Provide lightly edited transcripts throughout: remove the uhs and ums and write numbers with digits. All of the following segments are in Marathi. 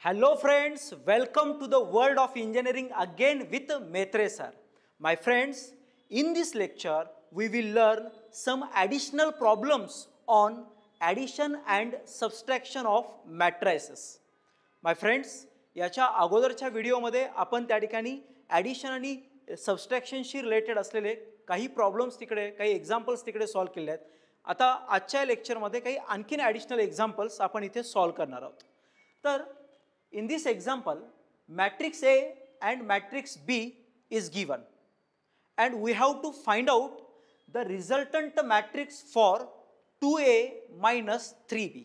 Hello friends, welcome to the world of engineering again with Maitre sir. My friends, in this lecture we will learn some additional problems on addition and subtraction of matrices. My friends, याच्या अगोदरच्या व्हिडिओमध्ये आपण त्या ठिकाणी ॲडिशन आणि सबस्ट्रॅक्शनशी रिलेटेड असलेले काही प्रॉब्लेम्स तिकडे काही एक्झाम्पल्स तिकडे सॉल्व केले आहेत. आता आजच्या लेक्चरमध्ये काही आणखीन ॲडिशनल एक्झाम्पल्स आपण इथे सॉल्व करणार आहोत. तर in this example, matrix A and matrix B is given and we have to find out the resultant matrix for 2A minus 3B.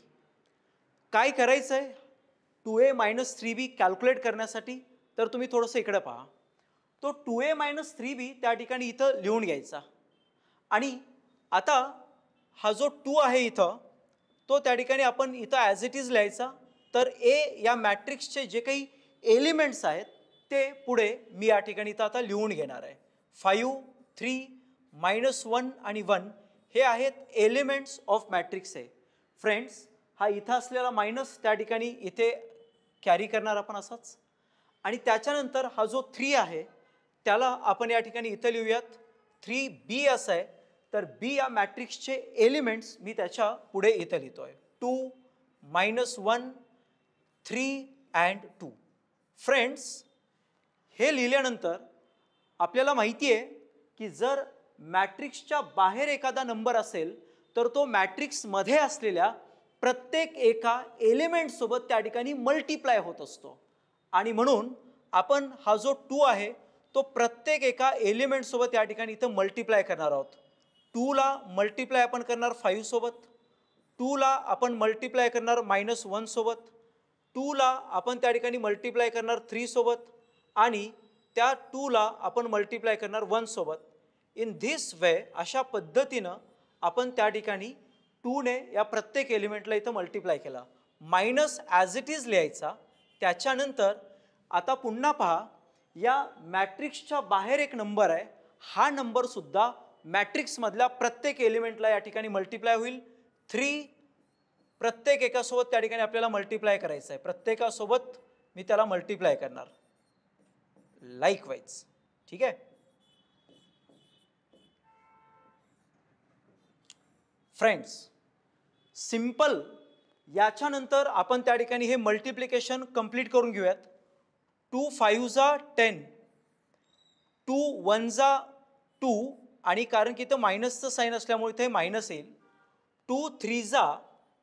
काय करायचं आहे 2A minus 3B कॅल्क्युलेट करण्यासाठी? तर तुम्ही थोडंसं इकडे पहा. तो 2A minus 3B त्या ठिकाणी इथं लिहून घ्यायचा आणि आता हा जो 2 आहे इथं तो त्या ठिकाणी आपण इथं ॲज इट इज लिहायचा. तर ए या मॅट्रिक्सचे जे काही एलिमेंट्स आहेत ते पुढे मी या ठिकाणी तर आता लिहून घेणार आहे. 5, 3, -1 आणि 1 हे आहेत elements of matrix A. Friends, हा इथं असलेला मायनस त्या ठिकाणी इथे कॅरी करणार आपण असाच आणि त्याच्यानंतर हा जो 3 आहे त्याला आपण या ठिकाणी इथं लिहूयात 3B असं आहे. तर बी या मॅट्रिक्सचे एलिमेंट्स मी त्याच्या पुढे इथं लिहितो आहे 2, -1, 3 and 2. फ्रेंड्स, हे लिहिल्यानंतर आपल्याला माहिती आहे की जर मॅट्रिक्सच्या बाहेर एखादा नंबर असेल तर तो मॅट्रिक्समध्ये असलेल्या प्रत्येक एका एलिमेंटसोबत त्या ठिकाणी मल्टिप्लाय होत असतो आणि म्हणून आपण हा जो 2 आहे तो प्रत्येक एका एलिमेंटसोबत या ठिकाणी इथं मल्टिप्लाय करणार आहोत. 2 ला मल्टिप्लाय आपण करणार 5 सोबत, 2 ला आपण मल्टिप्लाय करणार -1 सोबत, 2 ला आपण त्या ठिकाणी मल्टिप्लाय करणार 3 सोबत आणि त्या 2 ला आपण मल्टिप्लाय करणार 1 सोबत. इन धिस वे अशा पद्धतीनं आपण त्या ठिकाणी 2 ने या प्रत्येक एलिमेंटला इथं मल्टिप्लाय केला. मायनस ॲज इट इज लिहायचा. त्याच्यानंतर आता पुन्हा पहा या मॅट्रिक्सच्या बाहेर एक नंबर आहे. हा नंबरसुद्धा मॅट्रिक्समधल्या प्रत्येक एलिमेंटला या ठिकाणी मल्टिप्लाय होईल. 3 प्रत्येक एकासोबत त्या ठिकाणी आपल्याला मल्टिप्लाय करायचं आहे. प्रत्येकासोबत मी त्याला मल्टिप्लाय करणार लाईकवाईज. ठीक आहे फ्रेंड्स, सिंपल. याच्यानंतर आपण त्या ठिकाणी हे मल्टिप्लिकेशन कंप्लीट करून घेऊयात. 2 5 जा 10, 2 1 जा 2 आणि कारण की इथं मायनसचं साईन असल्यामुळे इथे मायनस येईल. 2 3 जा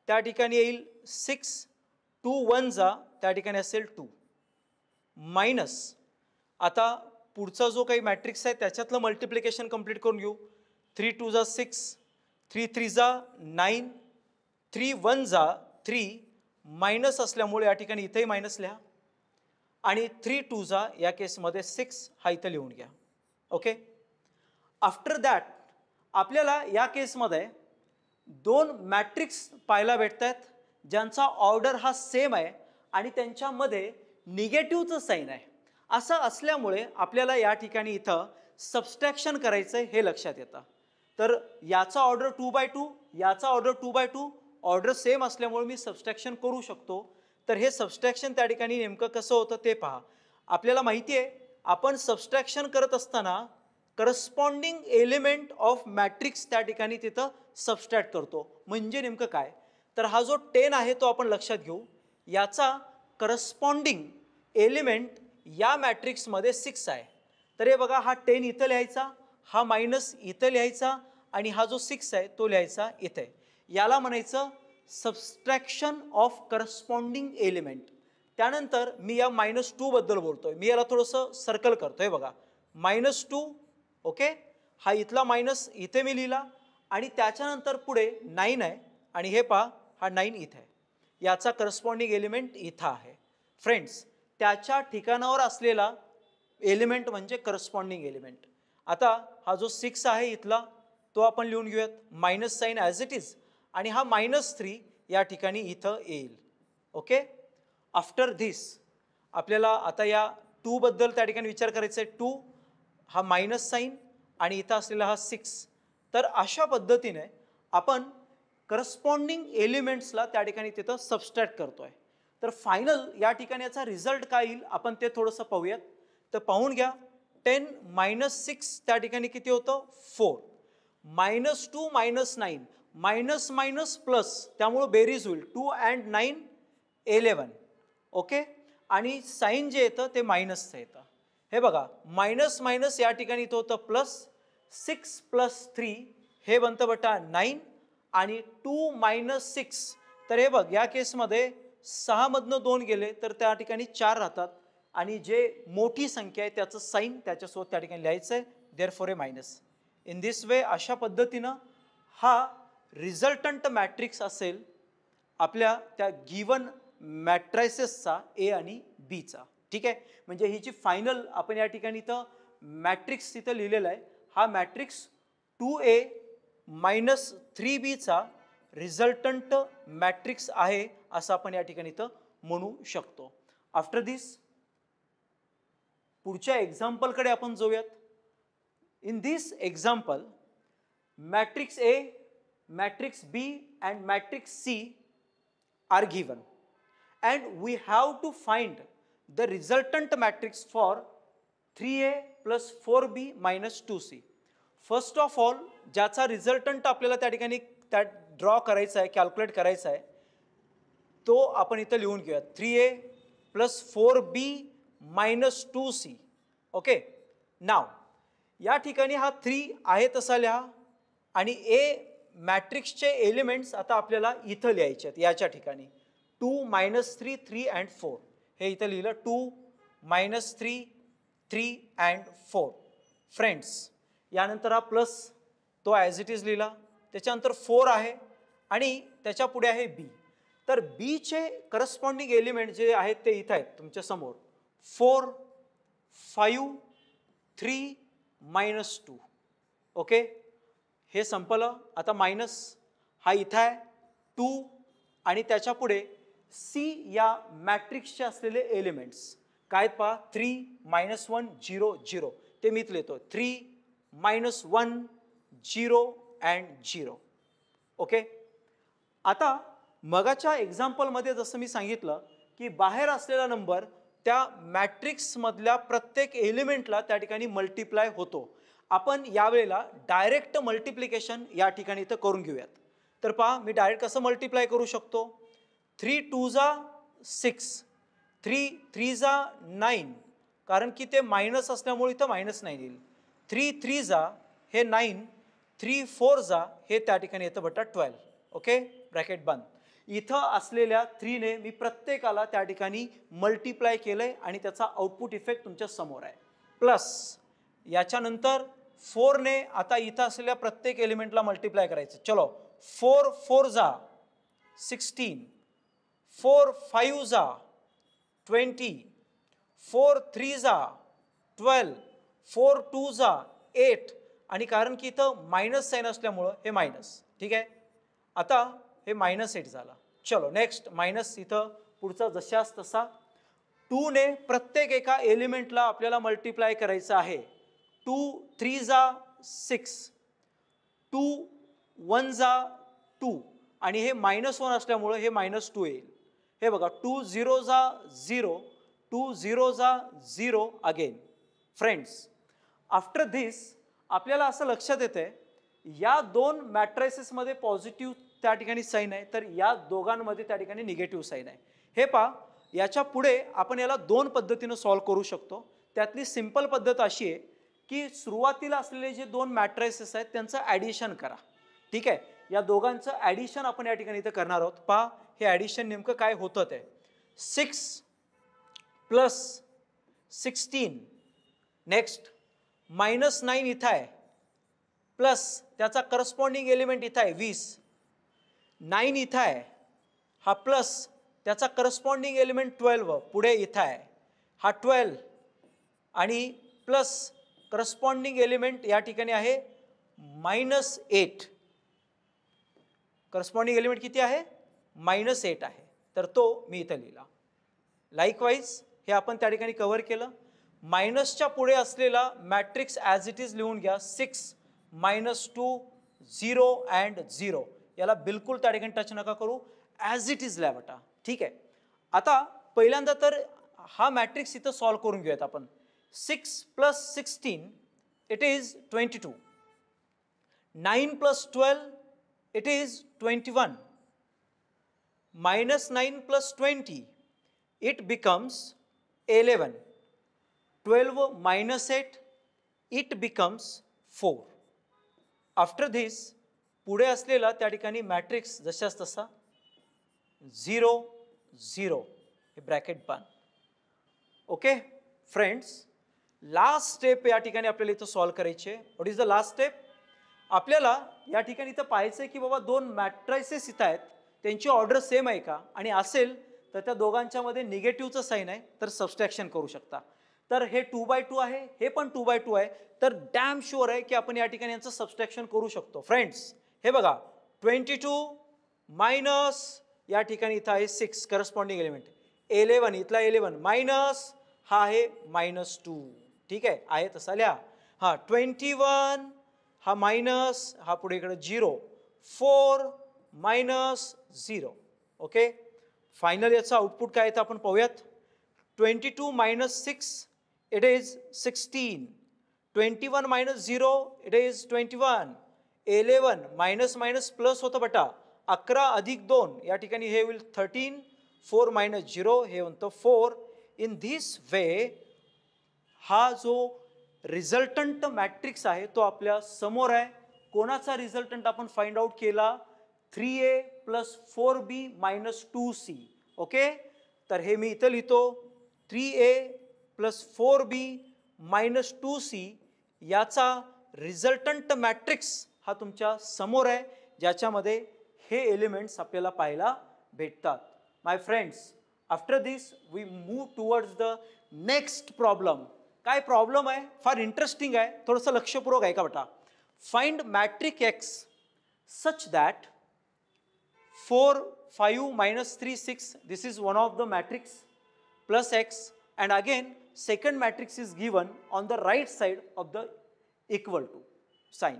त्या ठिकाणी येईल 6, 2 1 जा त्या ठिकाणी असेल 2 मायनस. आता पुढचा जो काही मॅट्रिक्स आहे त्याच्यातलं मल्टिप्लिकेशन कंप्लीट करून घेऊ. 3 2 जा 6, 3 3 जा 9, 3 1 जा 3 मायनस असल्यामुळे या ठिकाणी इथेही मायनस लिहा आणि 3 2 जा या केसमध्ये 6 हा इथं लिहून घ्या. ओके. आफ्टर दॅट आपल्याला या केसमध्ये 2 मॅट्रिक्स पाहायला भेटत आहेत ज्यांचा ऑर्डर हा सेम आहे आणि त्यांच्यामध्ये निगेटिव्हचं साईन आहे. असं असल्यामुळे आपल्याला या ठिकाणी इथं सबस्ट्रॅक्शन करायचं आहे हे लक्षात येतं. तर याचा ऑर्डर 2/2, याचा ऑर्डर 2/2, ऑर्डर सेम असल्यामुळे मी सबस्ट्रॅक्शन करू शकतो. तर हे सबस्ट्रॅक्शन त्या ठिकाणी नेमकं कसं होतं ते पहा. आपल्याला माहिती आहे आपण सबस्ट्रॅक्शन करत असताना करस्पॉन्डिंग एलिमेंट ऑफ मॅट्रिक्स त्या ठिकाणी तिथं सबस्ट्रॅक्ट करतो. म्हणजे नेमकं काय, तर हा जो 10 आहे तो आपण लक्षात घेऊ. याचा करस्पॉन्डिंग एलिमेंट या मॅट्रिक्समध्ये 6 आहे. तर हे बघा हा 10 इथं लिहायचा, हा मायनस इथं लिहायचा आणि हा जो 6 आहे तो लिहायचा इथे. याला म्हणायचं सबस्ट्रॅक्शन ऑफ करस्पॉन्डिंग एलिमेंट. त्यानंतर मी या -2 बद्दल बोलतोय. मी याला थोडंसं सर्कल करतोय बघा. -2 ओके. हा इथला मायनस इथे मी लिहिला आणि त्याच्यानंतर पुढे 9 आहे आणि हे पहा हा 9 इथे आहे. याचा करस्पॉन्डिंग एलिमेंट इथं आहे. फ्रेंड्स, त्याच्या ठिकाणावर असलेला एलिमेंट म्हणजे करस्पॉन्डिंग एलिमेंट. आता हा जो 6 आहे इथला तो आपण लिहून घेऊयात. Minus sign as it is आणि हा -3 या ठिकाणी इथं येईल. ओके. आफ्टर धिस आपल्याला आता या 2 बद्दल त्या ठिकाणी विचार करायचा आहे. 2 हा मायनस साईन आणि इथं असलेला हा 6. तर अशा पद्धतीने आपण करस्पॉन्डिंग एलिमेंट्सला त्या ठिकाणी तिथं सबस्ट्रॅक्ट करतो आहे. तर फायनल या ठिकाणी याचा रिझल्ट काय येईल आपण ते थोडंसं पाहूयात. तर पाहून घ्या 10 - 6 त्या ठिकाणी किती होतं 4, -2 -9 मायनस मायनस प्लस त्यामुळे बेरीज होईल 2 and 9 11. ओके, आणि साइन जे येतं ते मायनसचं येतं. हे बघा मायनस मायनस या ठिकाणी इथं होतं प्लस, 6 + 3 हे बनतं बटा 9 आणि 2 - 6. तर हे बघ या केसमध्ये 6 मधनं 2 गेले तर त्या ठिकाणी 4 राहतात आणि जे मोठी संख्या आहे त्याचं साइन त्याच्यासोबत त्या ठिकाणी लिहायचं आहे, therefore A minus. In this way अशा पद्धतीनं हा रिझल्टंट मॅट्रिक्स असेल आपल्या त्या गिवन मॅट्रायसेसचा ए आणि बीचा. ठीक आहे, म्हणजे ही जी फायनल आपण या ठिकाणी इथं मॅट्रिक्स तिथं लिहिलेला आहे, हा मॅट्रिक्स 2A - 3Bचा रिझल्टंट मॅट्रिक्स आहे असं आपण या ठिकाणी इथं म्हणू शकतो. आफ्टर दिस पुढच्या एक्झाम्पलकडे आपण जाऊयात. In this example matrix A, matrix B and matrix C are given and we have to find the resultant matrix for 3A + 4B - 2C. First of all ज्याचा रिझल्टंट आपल्याला त्या ठिकाणी ड्रॉ करायचा आहे, कॅल्क्युलेट करायचा आहे, तो आपण इथं लिहून घेऊया 3A + 4B - 2C. ओके, नाव या ठिकाणी हा 3 आहे तसा लिहा आणि ए मॅट्रिक्सचे एलिमेंट्स आता आपल्याला इथं लिहायचे आहेत याच्या ठिकाणी 2 - 3 3 and 4 हे इथं लिहिलं 2 - 3 3 and 4. फ्रेंड्स यानंतर हा प्लस तो ॲज इट इज लिहिला, त्याच्यानंतर 4 आहे आणि त्याच्या पुढे आहे बी. तर बीचे करस्पॉन्डिंग एलिमेंट जे आहेत ते इथं आहेत तुमच्या समोर 4 5 3 - 2. ओके, हे संपलं. आता मायनस हा इथं आहे 2 आणि त्याच्या पुढे सी या मॅट्रिक्सचे असलेले एलिमेंट्स काय पहा 3 - 1 0 0 ते मी इथं लिहितो 3 - 1 0 and 0. ओके, आता मगाच्या एक्झाम्पलमध्ये जसं मी सांगितलं की बाहेर असलेला नंबर त्या मॅट्रिक्समधल्या प्रत्येक एलिमेंटला त्या ठिकाणी मल्टिप्लाय होतो. आपण यावेळेला डायरेक्ट मल्टिप्लिकेशन या ठिकाणी इथं करून घेऊयात. तर पहा मी डायरेक्ट कसं मल्टिप्लाय करू शकतो. 3 × 2 = 6, 3 × 3 = 9 कारण की ते मायनस असल्यामुळे इथं -9 येईल. 3 × 3 = हे 9, 3 × 4 = हे त्या ठिकाणी येतं बटा 12. ओके, ब्रॅकेट बंद. इथं असलेल्या 3 ने मी प्रत्येकाला त्या ठिकाणी मल्टिप्लाय केलंय आणि त्याचा आउटपुट इफेक्ट तुमच्या समोर आहे. प्लस याच्यानंतर 4 ने आता इथं असलेल्या प्रत्येक एलिमेंटला मल्टिप्लाय करायचं. चलो 4 × 4 = 16, 4 × 5 = 20, 4 × 3 = 12, 4 × 2 = 8 आणि कारण की इथं मायनस साइन असल्यामुळं हे मायनस. ठीक आहे, आता हे -8 झाला. चलो नेक्स्ट मायनस इथं पुढचा जशास तसा 2 ने प्रत्येक एका एलिमेंटला आपल्याला मल्टिप्लाय करायचं आहे. 2 × 3 = 6, 2 × 1 = 2 आणि हे -1 असल्यामुळं हे -2 येईल. हे बघा 2 × 0 = 0, 2 × 0 = 0 अगेन. फ्रेंड्स आफ्टर धिस आपल्याला असं लक्षात येतंय या दोन मॅट्रायसेसमध्ये पॉझिटिव्ह त्या ठिकाणी साइन आहे तर या दोघांमध्ये त्या ठिकाणी निगेटिव्ह साइन आहे. हे पहा याच्या पुढे आपण याला दोन पद्धतीनं सॉल्व्ह करू शकतो. त्यातली सिंपल पद्धत अशी आहे की सुरुवातीला असलेले जे दोन मॅट्रायसेस आहेत त्यांचं ॲडिशन करा. ठीक आहे, या दोघांचं ॲडिशन आपण या ठिकाणी इथं करणार आहोत. पहा हे ॲडिशन नेमकं काय होतं ते 6 + 16 नेक्स्ट -9 इथं आहे प्लस त्याचा करस्पॉन्डिंग एलिमेंट इथं आहे 20, 9 इथं आहे हा प्लस त्याचा करस्पॉन्डिंग एलिमेंट 12 पुढे इथं आहे हा 12 आणि प्लस करस्पॉन्डिंग एलिमेंट या ठिकाणी आहे -8. करस्पॉन्डिंग एलिमेंट किती आहे -8 आहे तर तो मी इथं लिहिला. लाईकवाईज हे आपण त्या ठिकाणी कव्हर केलं. मायनसच्या पुढे असलेला मॅट्रिक्स ॲज इट इज लिहून घ्या 6 - 2 0 and 0 याला बिलकुल त्या ठिकाणी टच नका करू, ॲज इट इज लिहा बेटा. ठीक आहे, आता पहिल्यांदा तर हा मॅट्रिक्स इथं सॉल्व करून घेऊयात आपण. 6 + 16 it is 22. 9 + 12 it is 21. -9 + 20 it becomes 11. 12 - 8 it becomes 4. After this पुढे असलेला त्या ठिकाणी मॅट्रिक्स जशास तसा 0 0 हे ब्रॅकेट बांध. ओके फ्रेंड्स, लास्ट स्टेप या ठिकाणी आपल्याला इथं सॉल्व करायची आहे. What is the last step? आपल्याला या ठिकाणी इथं पाहायचं आहे की बाबा दोन मॅट्रायसेस इथं आहेत, त्यांची ऑर्डर सेम आहे का, आणि असेल तर त्या दोघांच्या मध्ये निगेटिव्हचं साईन आहे तर सबस्ट्रॅक्शन करू शकता. तर हे 2/2 आहे, हे पण 2/2 आहे, तर डॅम शुअर आहे की आपण या ठिकाणी यांचं सबस्ट्रॅक्शन करू शकतो. फ्रेंड्स हे बघा 22 मायनस या ठिकाणी इथं आहे 6 करस्पॉन्डिंग एलिमेंट, 11 इथला 11 मायनस हा आहे -2. ठीक आहे तसा लिहा. हां 21 हा मायनस हा पुढे इकडे 0, 4 - 0. ओके फायनल याचं आउटपुट काय आहे आपण पाहूयात. 22 - 6 it is 16. 21 - 0 it is 21. 11 minus minus plus होतं बटा, 11 + 2 या ठिकाणी हे होईल 13. 4 - 0 हे होतं 4. इन धिस वे हा जो रिझल्टंट मॅट्रिक्स आहे तो आपल्या समोर आहे. कोणाचा रिझल्टंट आपण फाइंड आउट केला? 3a + 4b - 2c. ओके तर हे मी इथं लिहितो 3a + 4b - 2c याचा रिझल्टंट मॅट्रिक्स हा तुमच्या समोर आहे, ज्याच्यामध्ये हे एलिमेंट्स आपल्याला पाहायला भेटतात. My friends, after this we move towards the next problem. काय प्रॉब्लेम आहे? फार इंटरेस्टिंग आहे, थोडंसं लक्षपूर्वक आहे का बेटा. Find matrix X such that 4 5 - 3 6 this is one of the matrix plus x, and again second matrix is given on the right side of the equal to sign.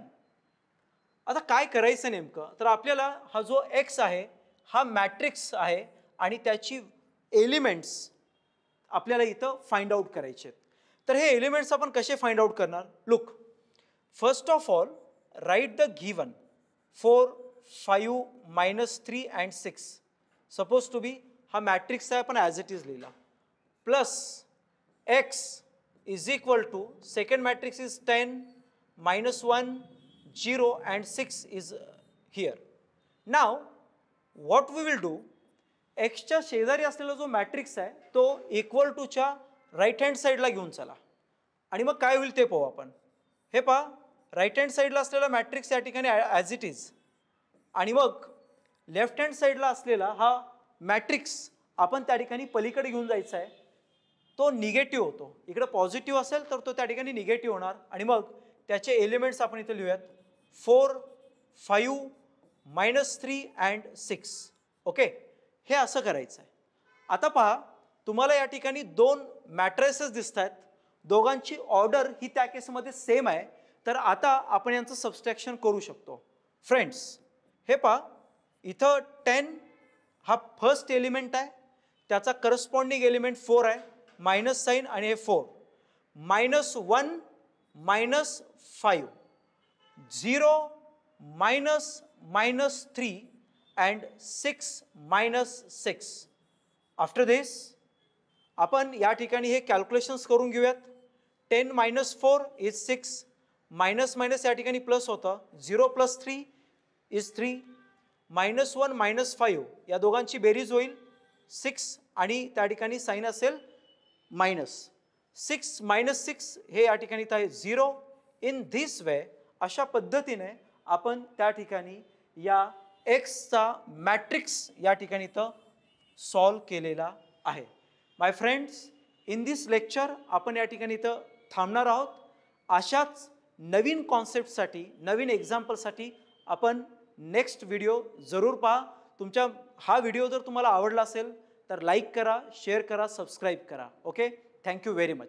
आता काय करायचं नेमकं, तर आपल्याला हा जो x आहे हा मॅट्रिक्स आहे आणि त्याची एलिमेंट्स आपल्याला इथं फाइंड आउट करायचे आहेत. तर हे एलिमेंट्स आपण कसे फाइंड आउट करणार? Look, first of all write the given 4 5 - 3 and 6 suppose to be हा मॅट्रिक्स आहे, आपण ॲज इट इज लिहिला, plus x is equal to second matrix is 10 - 1 0 and 6 is here. Now what we will do, एक्सच्या शेजारी असलेला जो मॅट्रिक्स आहे तो इक्वल टूच्या राईट हँड साईडला घेऊन चला आणि मग काय होईल ते पाहू आपण. हे पहा राईट हँड साईडला असलेला मॅट्रिक्स या ठिकाणी ॲज इट इज, आणि मग लेफ्ट हँड साईडला असलेला हा मॅट्रिक्स आपण त्या ठिकाणी पलीकडे घेऊन जायचा आहे. तो निगेटिव्ह होतो, इकडे पॉझिटिव्ह असेल तर तो त्या ठिकाणी निगेटिव्ह होणार, आणि मग त्याचे एलिमेंट्स आपण इथे लिहूयात 4 5 - 3 and 6. ओके हे असं करायचं आहे. आता पहा तुम्हाला या ठिकाणी दोन मॅट्रिसेस दिसत आहेत, दोघांची ऑर्डर ही त्या केसमध्ये सेम आहे, तर आता आपण यांचं सबस्ट्रॅक्शन करू शकतो. फ्रेंड्स हे पहा इथं 10 हा फर्स्ट एलिमेंट आहे, त्याचा करस्पॉन्डिंग एलिमेंट 4 आहे, मायनस साईन आणि हे 4. -1 - 5 0 -3 and 6 - 6. आफ्टर दिस आपण या ठिकाणी हे कॅल्क्युलेशन्स करून घेऊयात. 10 - 4 इज 6, मायनस मायनस या ठिकाणी प्लस होतं, 0 + 3 इज 3, -1 - 5 या दोघांची बेरीज होईल 6 आणि त्या ठिकाणी साईन असेल मायनस. 6 - 6 हे या ठिकाणी आहे 0. इन धिस वे अशा पद्धतीने आपण त्या ठिकाणी या एक्सचा मॅट्रिक्स या ठिकाणी इथं सॉल्व केलेला आहे. माय फ्रेंड्स, इन दिस लेक्चर आपण या ठिकाणी इथं थांबणार आहोत. अशाच नवीन कॉन्सेप्टसाठी, नवीन एक्झाम्पलसाठी आपण नेक्स्ट व्हिडिओ जरूर पहा. तुमच्या हा व्हिडिओ जर तुम्हाला आवडला असेल तर लाईक करा, शेअर करा, सबस्क्राईब करा. Okay, thank you very much.